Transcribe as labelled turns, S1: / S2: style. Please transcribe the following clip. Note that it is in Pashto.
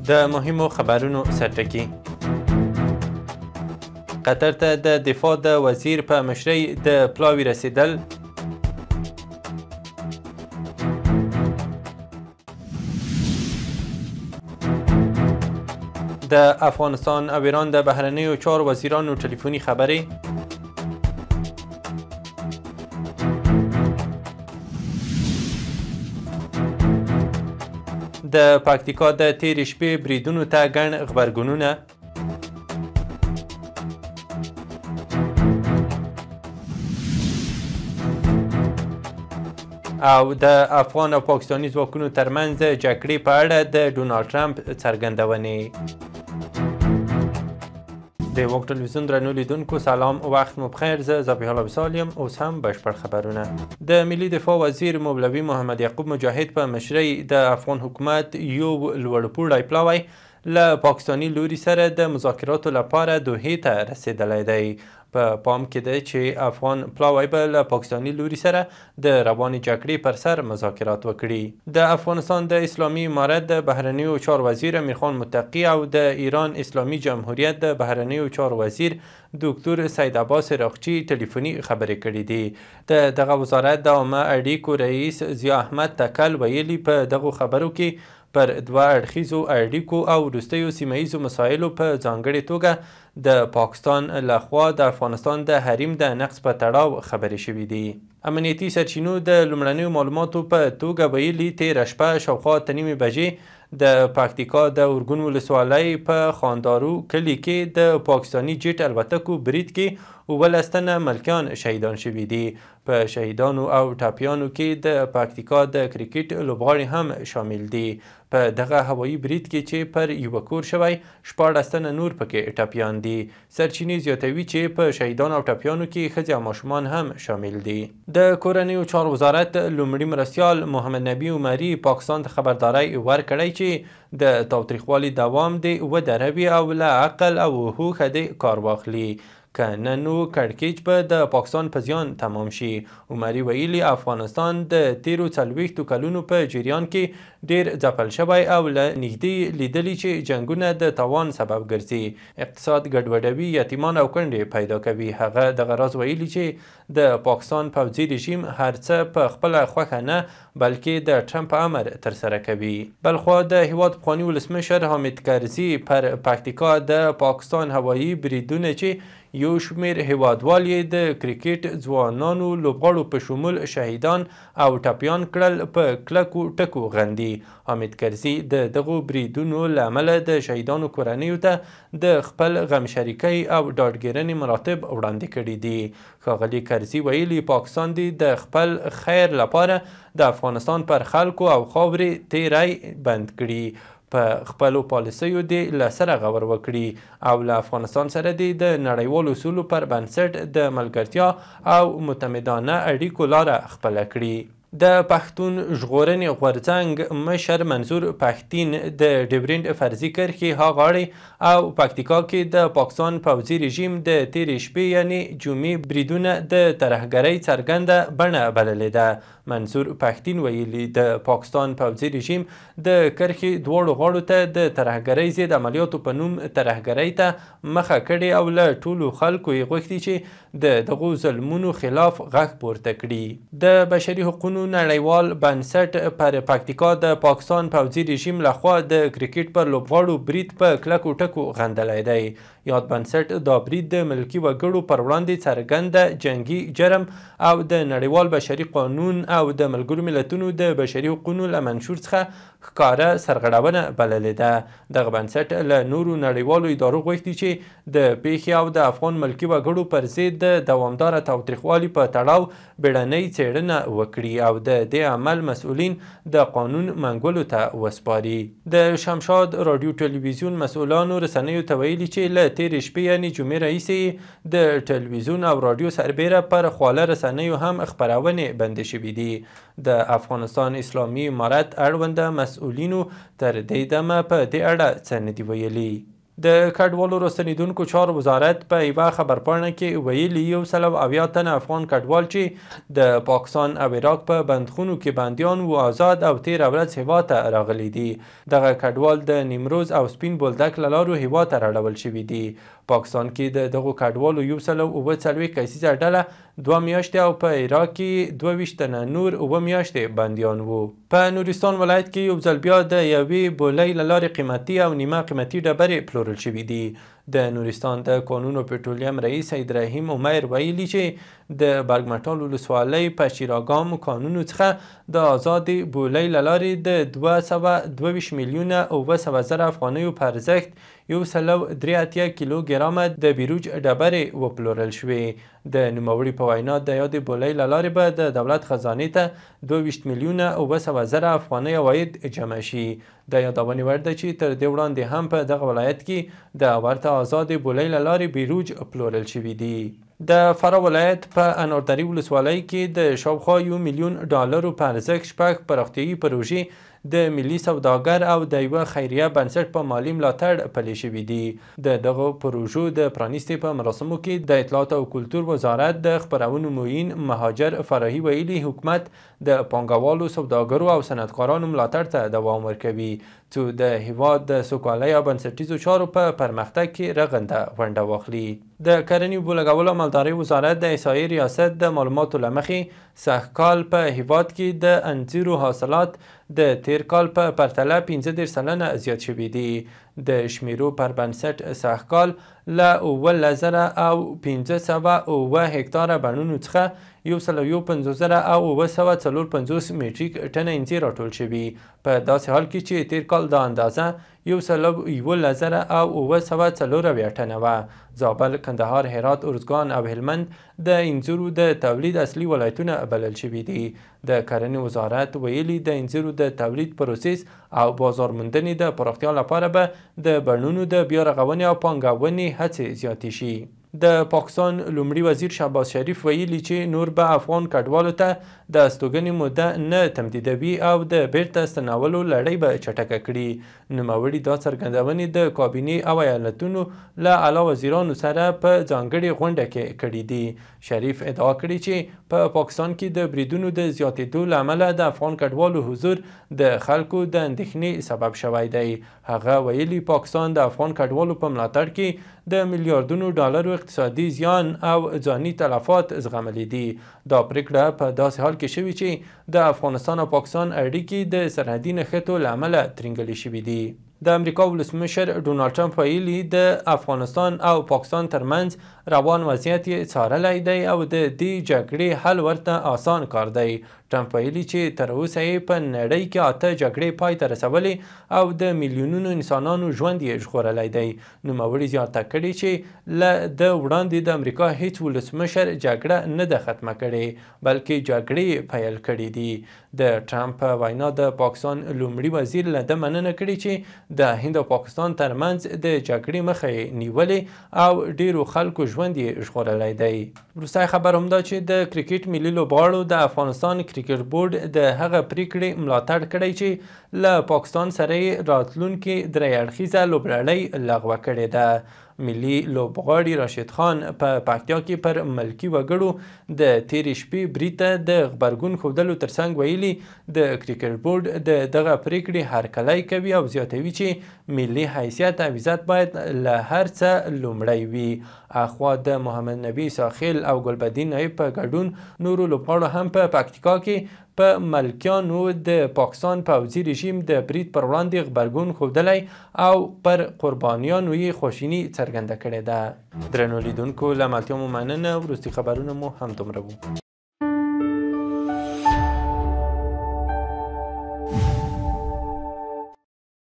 S1: د مهمو خبرونو سرټکی. قطر ته د دفاع د وزیر په مشرۍ د پلاوي رسیدل. د افغانستان او ایران د بهرنیو چارو وزیرانو ټلیفوني خبرې. د پکتیکا د تېرې شپې بریدونو ته ګڼ غبرګونونه. او د افغان او پاکستاني ځواکونو ترمنځ جګړې په اړه د ډونالډ ټرمپ څرګندونې. د وګ ټلویزیون درنو لیدونکو سلام، وخت مو بخیر. زه ذبیح الله وصال یم. اوس هم بشپړ خبرونه. د ملي دفاع وزیر مولوي محمد یعقوب مجاهد په مشرۍ د افغان حکومت یو لوړپوړی پلاوی له پاکستاني لوري سره د مذاکراتو لپاره دوحې ته رسیدلی دی. په پام کې ده چې افغان پلاوی به له پاکستاني لوري سره د روانې جګړې پر سر مذاکرات وکړي. د افغانستان د اسلامي امارت د بهرنیو چارو وزیر امیرخان متقي او د ایران اسلامي جمهوریت د بهرنیو چارو وزیر دکتور سید عباس راقچي ټلیفوني خبرې کړې دي. د دغه وزارت د عامه اړیکو رئیس ضیا احمد تکل ویلي په دغو خبرو کې پر دوه اړخیزو اړیکو او وروستیو سیمه ییزو مسایلو په ځانګړې توګه د پاکستان لخوا د افغانستان د حریم د نقض په تړاو خبرې شوې دي. امنیتي سرچینو د لومړنیو معلوماتو په توګه ویلي تېره شپه شاوخوا 8:30 بجې د پکتیکا د اورګون ولسوالۍ په خاندارو کلي کې د پاکستاني جیټ الوتکو برید کې 19 تنه ملکیان شهیدان شوي دي. په شهیدانو او ټپیانو کې د پکتیکا د کرکټ لوبغاړي هم شامل دي. په دغه هوایي برید کې چې پر یوه کور شوی 14 تنه نور پکې ټپیان دي. سرچینې زیاتوي چې په شهیدانو او ټپیانو کې ښځې او ماشومان هم شامل دي. د کورنیو چارو وزارت لومړي مرستیال محمد نبی عمري پاکستان ته خبرداری ورکړی چې د تاوتریخوالي دوام دې ودروي او له عقل او هوښه دې کار واخلي، که نه نو کړکېچ به د پاکستان په زیان تمام شي. عمري ویلي افغانستان د تیرو 40 کلونو په جریان کې ډیر ځپل شوی او له نږدې لیدلي چې جنګونه د تاوان سبب ګرځي، اقتصاد ګډوډوي، یتیمان او کونډې پیدا کوي. هغه دغه راز ویلي چې د پاکستان پوځي رژیم هر څه په خپله خوښه نه بلکې د ټرمپ په امر ترسره کوي. بلخوا د هیواد پخواني ولسمشر حامد کرزي پر پکتیکا د پاکستان هوایي بریدونه چې یو شمېر هیوادوال یې د کرکټ ځوانانو لوبغاړو په شمول شهیدان او ټپیان کړل په کلکو ټکو غندي. حامد کرزي د دغو بریدونو له امله د شهیدانو کورنیو ته د خپل غم شریکۍ او ډاډګیرنې مراتب وړاندې کړي دي. ښاغلي کرزي ویلي پاکستان دې د خپل خیر لپاره د افغانستان پر خلکو او خاورې تیری بند کړي، په خپلو پالیسیو دې له سره غور وکړي او له افغانستان سره دې د نړیوالو اصولو پر بنسټ د ملګرتیا او معتمدانه اړیکو لاره خپله کړي. د پښتون ژغورنې غورځنګ مشر منظور پښتين د ډیورنډ فرضي کرښې ها غاړې او پکتیکا کې د پاکستان پوځي رژیم د تېرې شپې یعنې جمعې بریدونه د ترهګرۍ څرګنده بڼه بللې ده. منظور پښتين ویلي د پاکستان پوځي رژیم د کرښې دواړو غاړو ته د ترهګرۍ ضد عملیاتو په نوم ترهګرۍ ته مخه کړې او له ټولو خلکو یې غوښتي چې د دغو ظلمونو خلاف غږ پورته کړي. د بشري حقوقو نړیوال بنسټ پر پکتیکا د پاکستان پوځي رژیم لخوا د کرکټ پر لوبغاړو برید په کلکو ټکو غندلی دی. یاد بنسټ دا برید د ملکي وګړو پر وړاندې څرګنده جنګي جرم او د نړیوال بشري قانون او د ملګرو ملتونو د بشري حقوقو له منشور څخه ښکاره سرغړونه بللې ده. دغه بنسټ له نورو نړیوالو ادارو غوښتي چې د پیښې او د افغان ملکي وګړو پر ضد د دوامداره تاوتریخوالي په تړاو بیړنۍ څېړنه وکړي او د دې عمل مسؤلین د قانون منګولو ته وسپاري. د شمشاد راډیو ټلویزیون مسؤلانو رسنیو ته ویلي چې له تېرې شپې یعنې جمعې راهیسې د ټلویزیون او راډیو سربیره پر خواله رسنیو هم خپرونې بندې شوي دي. د افغانستان اسلامي امارت اړونده مسؤلینو تر دې دمه په دې اړه څه نه دي ویلي. د کډوالو راستنیدونکو چارو وزارت په یوه خبرپاڼه کې ویلي 170 تنه افغان کډوال چې د پاکستان او عراق په بندخونو کې بندیان و آزاد او تیره ورځ هیواد ته راغلي دي. دغه کډوال د نیمروز او سپین بولدک له لارو هیواد ته راوړل شوي دي. پاکستان کې د دغو کډوالو 140 کسیزه ډله 2 میاشتې او په عراق کې 22 تنه نور 7 میاشتې بندیان وو. په نورستان ولایت کې یو ځل بیا د یوې بولۍ له لارې قیمتي او نیمه قیمتي ډبرې پلورل شوي دي. د نورستان د کانون او پټرولیم رئیس سید رحیم عمر ویلي چې د برګمټال ولسوالۍ په شیراګام کانونو څخه د آزادې بولۍ له لارې د 222 میلیونه 900 زره افغانیو په ارزښت 183 کیلوګرامه د بیروج ډبرې وپلورل شوې. د نوموړي په وینا د یادې بولۍ له لارې به د دولت خزانې ته 22 میلیونه 900 زره افغانۍ عواید جمع شي. د یادونې وړ ده چې تر دې وړاندې هم په دغه ولایت کې د ورته آزادې بولۍ له لارې بیروج پلورل شوي دي. د فراه ولایت په اناردري ولسوالۍ کې د شاوخوا $1 میلیون په ارزښت 6 پراختیایي پروژې د ملي سوداګر او د یوه خیریه بنسټ په مالي ملاتړ پلي شوي دي. د دغو پروژو د پرانیستې په مراسمو کې د اطلاعات او کلتور وزارت د خپرونو معین مهاجر فراهي ویلي حکومت د پانګوالو سوداګرو او صنعتکارانو ملاتړ ته دوام ورکوي څو د هیواد د سوکالۍ او بنسټیزو چارو په پرمختګ کې رغنده ونډه واخلي. د کرنې اوبو لګولو او مالدارۍ وزارت د احصایې ریاست د معلوماتو له مخې سږکال په هیواد کې د انځرو حاصلات د تیر کال په پرتله 15 سلنه زیات شوي دي. د شمیرو پر بنسټ سږکال له 7,507 هکتاره بڼونو څخه 1,51,754 میټریک ټنه انځر راټول شوي، په داسې حال کې چې تیر کال دا اندازه 1,11,704 ټنه وه. زابل، کندهار، هرات، ارزګان او هلمند د انځرو د تولید اصلي ولایتونه بلل شوي دي. د کرنې وزارت ویلي د انځرو د تولید پروسس او بازار موندنې د پراختیا لپاره به د بڼونو د بیا رغونې او پانګونې هڅې زیاتې شي. د پاکستان لومړي وزیر شهباز شریف ویلي چې نور به افغان کډوالو ته د استوګنې موده نه تمدیدوي او د بیرته ستنولو لړۍ به چټکه کړي. نوموړي دا څرګندونې د کابینې او ایالتونو له اعلی وزیرانو سره په ځانګړې غونډه کې کړي دي. شریف ادعا کړې چې په پاکستان کې د بریدونو د زیاتېدو له امله د افغان کډوالو حضور د خلکو د اندېښنې سبب شوی دی. هغه ویلي پاکستان د افغان کډوالو په ملاتړ کې د میلیاردونو ډالرو اقتصادي زیان او ځاني تلفات زغملي دي. دا پریکړه په داسې حال کې شوې چې د افغانستان او پاکستان اړیکې د سرحدي نښتو له امله ترینګلې شوي دي. د امریکا ولسمشر ډونالډ ټرمپ ویلي د افغانستان او پاکستان ترمنځ روان وضعیت یې څارلی دی او د دې جګړې حل ورته آسان کار دی. ټرمپ ویلي چې تر اوسه یې په نړۍ کې 8 جګړې پای ته رسولې او د میلیونونو انسانانو ژوند یې ژغورلی دی. نوموړي زیاته کړې چې له ده وړاندې د امریکا هیڅ ولسمشر جګړه نه ده ختمه کړې بلکې جګړې پیل کړي دي. د ټرمپ په وینا د پاکستان لومړي وزیر له ده مننه کړې چې د هند او پاکستان ترمنځ د جګړې مخه یې نیولې او ډیرو خلکو ژوند یې ژغورلی دی. وروستی خبر همدا چې د کرکټ ملي لوبغاړو د افغانستان کرکټ بورډ د هغه پریکړې ملاتړ کړی چې له پاکستان سره یې راتلونکې درې اړخیزه لوبلړۍ لغوه کړې ده. ملي لوبغاړي راشد خان په پکتیا کې پر ملکي وګړو د تیرې شپې برید ته د غبرګون ښودلو ترڅنګ ویلي د کرکټ بورډ د دغه پریکړې هرکلی کوي او زیاتوي چې ملي حیثیت او عزت باید له هر څه لومړی وي. اخوا د محمد نبي ساخیل او ګلبدین نایب په ګډون نورو لوبغاړو هم په پکتیکا کې په ملکیانو د پاکستان پوځي رژیم د برید پر وړاندې غبرګون ښودلی او پر قربانیانو یې خواشیني څرګنده کړې ده. درنو لیدونکو له ملتیا مو مننه. وروستي خبرونه مو همدومره وو.